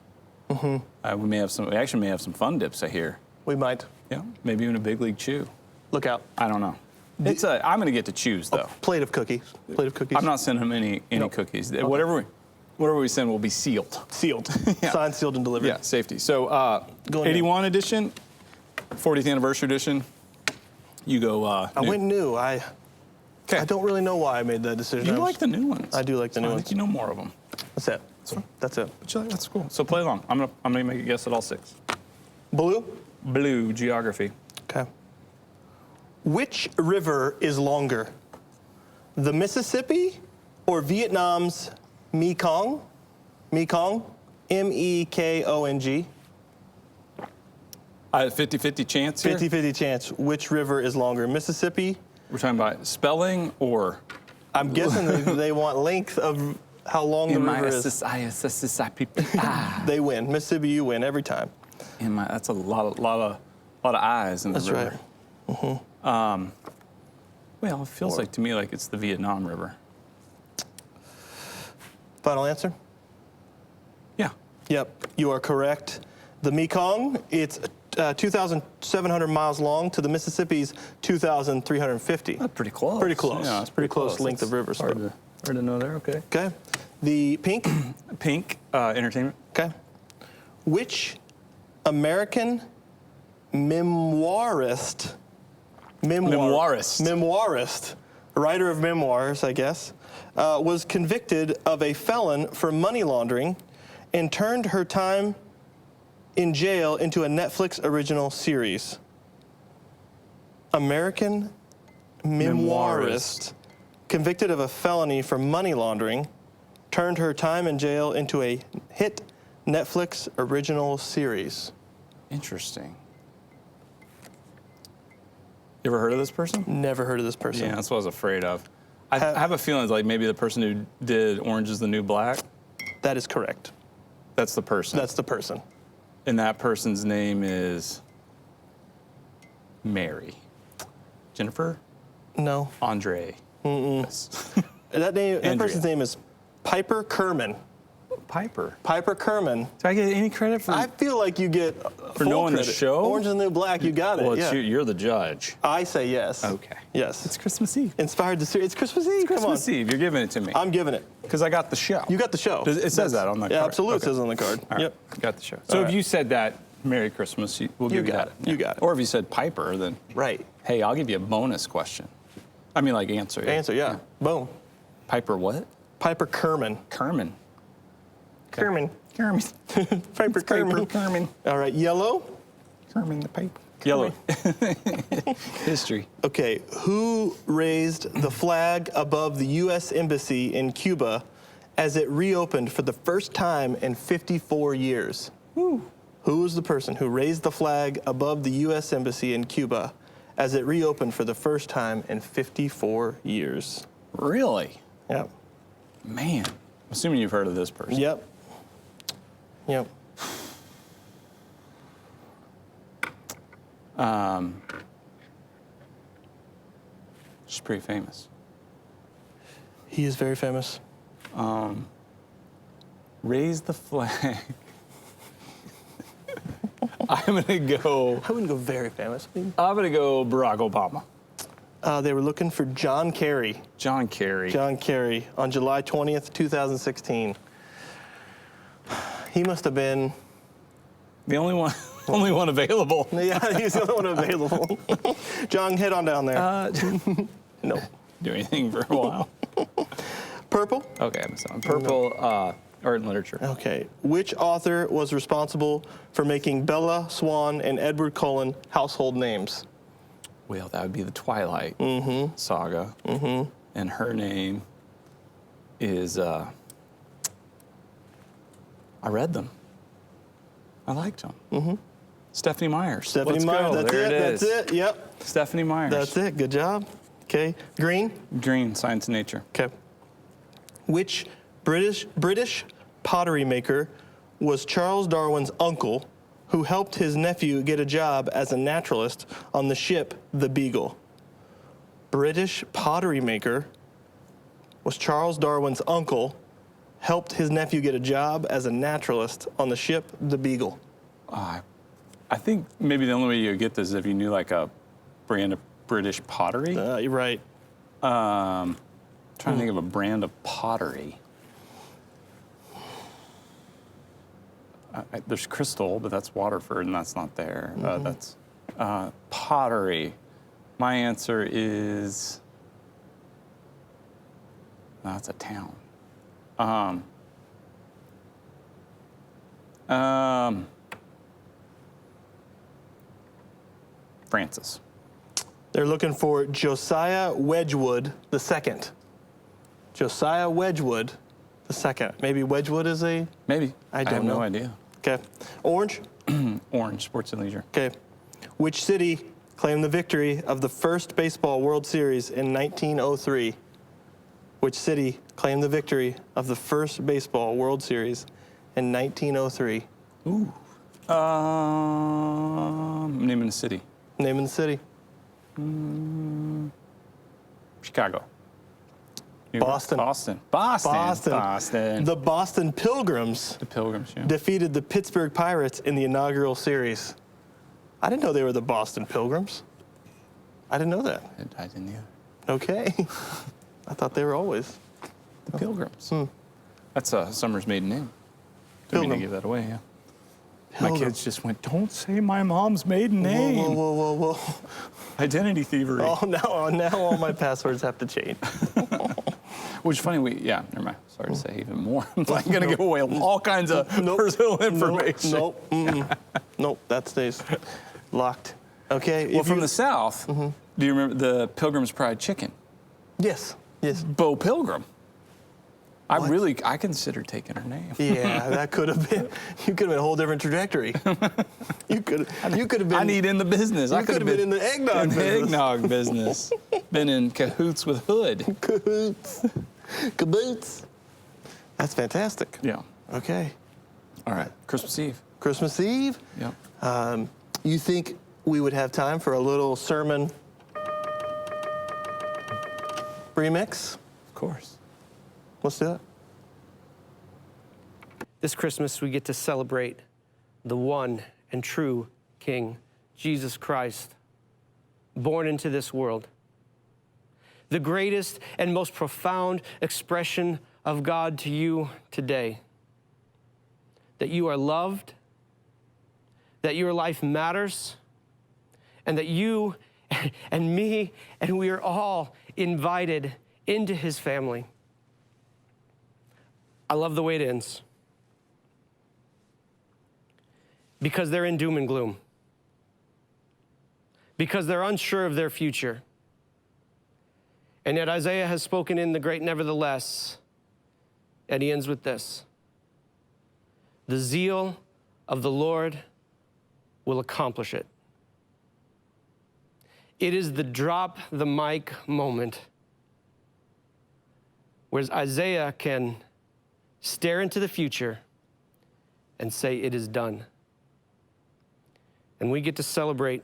Mm-hmm. We actually may have some Fun Dips, I hear. We might. Yeah. Maybe even a Big League Chew. Look out. I don't know. I'm going to get to choose, though. Plate of cookies. Plate of cookies. I'm not sending him any cookies. Okay. Whatever we send will be sealed. Sealed. Yeah. Signed, sealed, and delivered. Yeah, safety. So 81 edition, 40th anniversary edition. You go I went new. I don't really know why I made that decision. You like the new ones. I do like the new ones. I think you know more of them. That's it. That's it. But that's cool. So play along. I'm gonna make a guess at all 6. Blue? Blue, geography. Okay. Which river is longer? The Mississippi or Vietnam's Mekong? Mekong? M-E-K-O-N-G. 50-50 chance here? 50-50 chance. Which river is longer? Mississippi? We're talking about spelling or? I'm guessing they want length of how long the river is. They win. Mississippi, you win every time. That's a lot of eyes in the river. That's right. Mm-hmm. Well, it feels like to me like it's the Vietnam River. Final answer? Yeah. Yep, you are correct. The Mekong, it's 2,700 miles long to the Mississippi's 2,350. That's pretty close. Pretty close. Yeah, it's pretty close length of rivers. Hard to know there. Okay. Okay. The pink? Pink, entertainment. Okay. Which American memoirist, writer of memoirs, I guess, was convicted of a felon for money laundering and turned her time in jail into a Netflix original series? American memoirist convicted of a felony for money laundering turned her time in jail into a hit Netflix original series. Interesting. You ever heard of this person? Never heard of this person. Yeah, that's what I was afraid of. I have a feeling it's like maybe the person who did Orange is the New Black. That is correct. That's the person. That's the person. And that person's name is Mary. Jennifer? No. Andre. Yes. That person's name is Piper Kerman. Piper. Piper Kerman. Do I get any credit for I feel like you get for knowing the show? Orange is the New Black, you got it. Well, yeah. you're the judge. I say yes. Okay. Yes. It's Christmas Eve. Inspired the series. It's Christmas Eve. Come on. Christmas Eve. You're giving it to me. I'm giving it. Because I got the show. You got the show. It says that on the card. Yeah, absolutely. Okay. It says on the card. All right. Yep. Got the show. So if you said that, Merry Christmas, we'll give you got that. it. You got it. Or if you said Piper, then Right. hey, I'll give you a bonus question. I mean, like answer. Answer, yeah. Boom. Piper what? Piper Kerman. Kerman. Kerman. Kerman. Piper Kerman. Kerman. All right, yellow. Kerman the paper. Yellow. History. Okay, who raised the flag above the U.S. Embassy in Cuba as it reopened for the first time in 54 years? Who was the person who raised the flag above the U.S. Embassy in Cuba as it reopened for the first time in 54 years? Really? Yep. Man. I'm assuming you've heard of this person. Yep. Yep. She's pretty famous. He is very famous. Raise the flag. I'm gonna go. I wouldn't go very famous. I'm gonna go Barack Obama. They were looking for John Kerry. John Kerry. John Kerry on July 20th, 2016. He must have been The only one available. Yeah, he's the only one available. John, head on down there. No. Do anything for a while. Purple? Okay, I'm sorry. Purple, art and literature. Okay. Which author was responsible for making Bella, Swan, and Edward Cullen household names? Well, that would be the Twilight saga. And her name is, I read them. I liked them. Stephanie Myers. Stephanie Let's Myers. go. That's There it. it is. That's it. Yep. Stephanie Myers. That's it. Good job. Okay. Green? Green, Science and Nature. Okay. Which British pottery maker was Charles Darwin's uncle who helped his nephew get a job as a naturalist on the ship the Beagle? British pottery maker was Charles Darwin's uncle, helped his nephew get a job as a naturalist on the ship the Beagle. I think maybe the only way you would get this is if you knew like a brand of British pottery. You're right. Trying to think of a brand of pottery. There's Crystal, but that's Waterford, and that's not there. That's pottery. My answer is. No, it's a town. Francis. They're looking for Josiah Wedgwood II. Josiah Wedgwood II. Maybe Wedgwood is a... Maybe. I don't have know. no idea. Okay. Orange? Orange, Sports and Leisure. Okay. Which city claimed the victory of the first baseball World Series in 1903? Which city claimed the victory of the first baseball World Series in 1903? Ooh. Naming the city. Naming the city. Chicago. New York. Boston. Boston. The Boston Pilgrims The Pilgrims, yeah. defeated the Pittsburgh Pirates in the inaugural series. I didn't know they were the Boston Pilgrims. I didn't know that. I didn't either. Okay. I thought they were always. The Pilgrims. That's Summer's maiden name. Didn't mean Pilgrim. to give that away, yeah. Pilgrim. My kids just went, don't say my mom's maiden name. Whoa. Identity thievery. Oh, now all my passwords have to change. Which is funny, never mind. Sorry to say even more. I'm like going to give away all kinds of personal information. Nope, that stays locked. Okay. Well, from the South, do you remember the Pilgrim's Pride chicken? Yes. Bo Pilgrim. I consider taking her name. Yeah, that could have been. You could have been a whole different trajectory. You could have been. I need in the business. I could have been in the eggnog business. Eggnog business. Been in cahoots with Hood. Caboots. That's fantastic. Yeah. Okay. All right. Christmas Eve. Christmas Eve. Yeah. You think we would have time for a little sermon remix? Of course. Let's do it. This Christmas, we get to celebrate the one and true King, Jesus Christ, born into this world. The greatest and most profound expression of God to you today. That you are loved, that your life matters, and that you and me and we are all invited into his family. I love the way it ends. Because they're in doom and gloom. Because they're unsure of their future. And yet Isaiah has spoken in the great nevertheless, and he ends with this. The zeal of the Lord will accomplish it. It is the drop the mic moment where Isaiah can stare into the future and say it is done. And we get to celebrate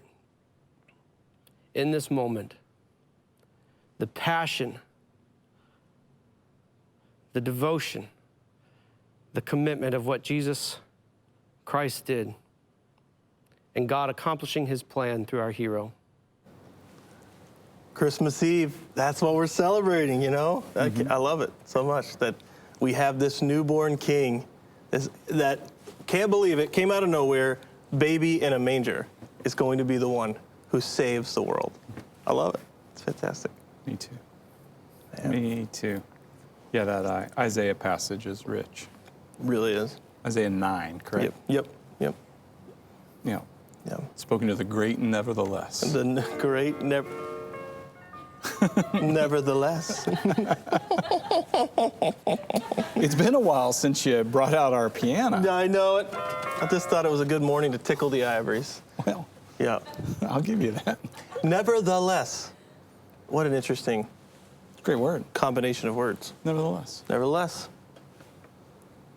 in this moment the passion, the devotion, the commitment of what Jesus Christ did, and God accomplishing his plan through our hero. Christmas Eve, that's what we're celebrating, you know? I love it so much that we have this newborn king that, can't believe it, came out of nowhere, baby in a manger is going to be the one who saves the world. I love it. It's fantastic. Me too. Man. Me too. Yeah, that Isaiah passage is rich. Really is. Isaiah 9, correct? Yep. Yeah. Yeah. Spoken to the great nevertheless. The great nevertheless. It's been a while since you brought out our piano. I know it. I just thought it was a good morning to tickle the ivories. Well, yeah. I'll give you that. Nevertheless. What an interesting Great word. combination of words. Nevertheless. Nevertheless.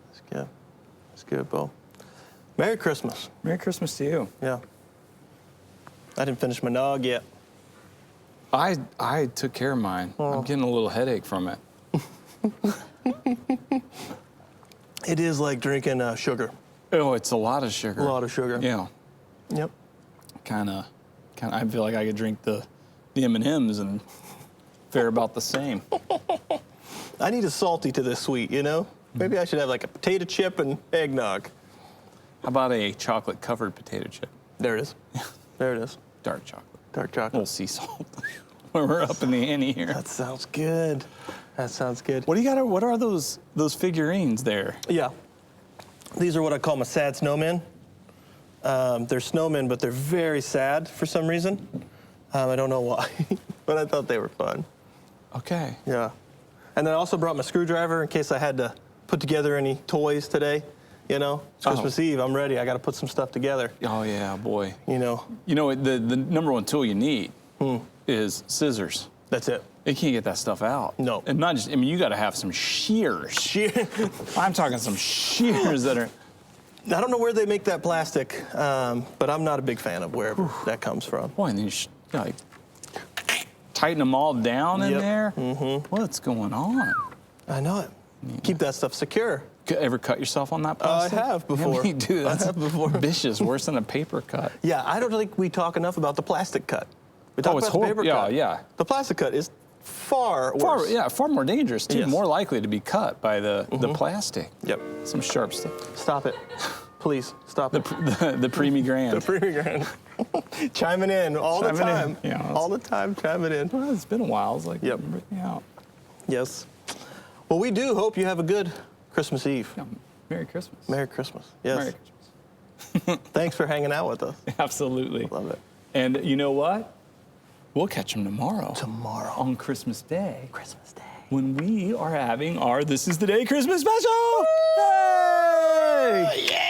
That's good. That's good, Bo. Merry Christmas. Merry Christmas to you. Yeah. I didn't finish my nog yet. I took care of mine. Oh. I'm getting a little headache from it. It is like drinking sugar. Oh, it's a lot of sugar. A lot of sugar. Yeah. Yep. Kind of. I feel like I could drink the M&Ms and fare about the same. I need a salty to this sweet, you know? Maybe I should have like a potato chip and eggnog. How about a chocolate-covered potato chip? There it is. There it is. Dark chocolate. Dark A little chocolate. sea salt. When we're up in the ante here. That sounds good. That sounds good. What do you got? What are those figurines there? Yeah. These are what I call my sad snowmen. They're snowmen, but they're very sad for some reason. I don't know why, but I thought they were fun. Okay. Yeah. And then I also brought my screwdriver in case I had to put together any toys today. You know, it's Christmas Eve. I'm ready. I got to put some stuff together. Oh yeah, boy. You know. You know the number one tool you need is scissors. That's it. You can't get that stuff out. No. And not just. I mean, you got to have some shears. I'm talking some shears that are. I don't know where they make that plastic, but I'm not a big fan of wherever that comes from. Boy, and then like tighten them all down in Yep. there. What's going on? I know it. Keep that stuff secure. Ever cut yourself on that plastic? I have before. Yeah, dude, that's I have before. vicious. Worse than a paper cut. Yeah, I don't think we talk enough about the plastic cut. We talk it's about the paper horrible. cut. Yeah. The plastic cut is far worse. Far more dangerous too. Yes. More likely to be cut by the plastic. Yep. Some sharp stuff. Stop it. Please, stop it. The preemie grand. The premium chiming in all Chiming the in. time. Yeah, all the time chiming in. Well, it's been a while. It's like Yep. everything out. Yes. Well, we do hope you have a good Christmas Eve. Yeah, Merry Christmas. Merry Christmas. Yes. Merry Christmas. Thanks for hanging out with us. Absolutely. Love it. And you know what? We'll catch them tomorrow. Tomorrow. On Christmas Day. Christmas Day. When we are having our This Is the Day Christmas special. Yay! Yeah!